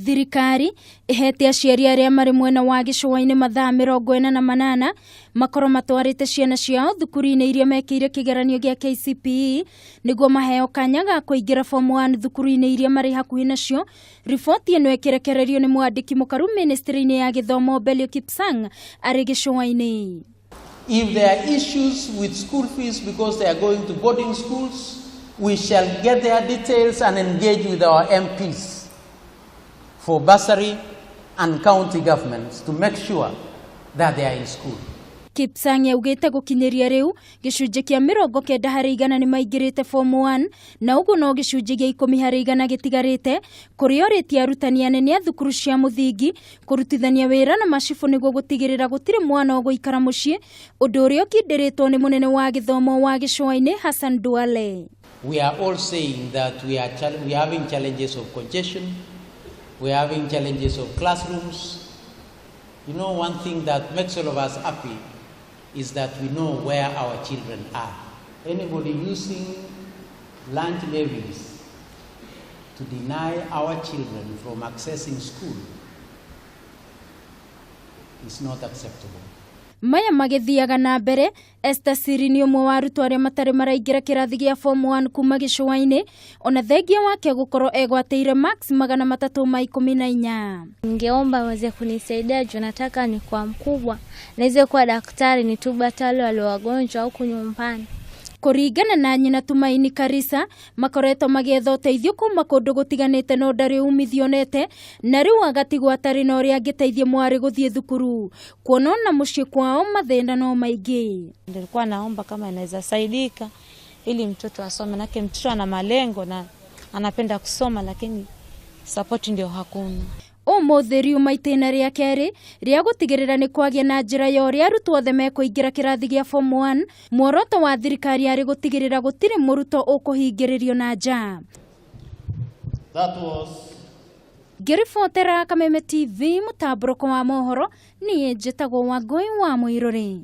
Thirikari ihete aciari aria mari mwena wa Gicua-ini mathaa mirongo na manana makorwo matwarite ciana ciao thukuru-ini iria mekiire kigeranio gia KCPE nigwo maheo kanya ga kuingira form 1 thukuru-ini iria mari hakuhi nacio. Riboti ino ikirekererio ni mwandiki mukaru ministry-ini ya githomo Belio Kipsang ari Gicua-ini. If there are issues with school fees because they are going to boarding schools, we shall get their details and engage with our MPs for bursary and county governments to make sure that they are in school. Kipsang yaugite gukinyiria riu gicunji kia 90% ni maingirite form 1 na uguo no gicunji gia 10% gitigarite kurioritie arutani anene a thukuru cia muthingi kurutithania wira na macibu niguo gutigirira gutire mwana oguikara mucii undu uria ukindiritwo ni munene wa githomo wa Gicua-ini Hassan Duale. We are all saying that we are having challenges of congestion, we are having challenges of classrooms. You know, one thing that makes all of us happy is that we know where our children are. Anybody using lunch levies to deny our children from accessing school is not acceptable. Maya magithiaga na mbere Esther Siri ni umwe wa arutwo aria matari maraingira kirathi gia form 1 kuma Gicua-ini ona thengia wake gukorwo egwateire max 314. Ningeomba waweze kunisaidia juu nataka ni kwa mkubwa naweze kuwa daktari nitubatalo wale wagonjwa huko nyumbani. Kuringana na nyina Tumaini Karisa makoretwo magietha uteithio kuma kundu gutiganite no ndari umithionete na riu agatigwo atari na uria angiteithia mwari guthie thukuru kuona na mucii kwao mathina no maingi. Nilikuwa naomba kama inaweza saidika ili mtoto asome, nake mtoto ana malengo na anapenda kusoma lakini support ndio hakuna. Umuthiriu maitena ria keri ria gutigirira ni kwagia na njira ya uria arutwo othe mekuingira kirathi gia form 1 muoroto wa thirikari ari gutigirira gutire muruto ukuhingiririo na nja. Ngiribotera Kameme TV mutamburoko wa mohoro ni njitagwo Wangui wa Muiruri.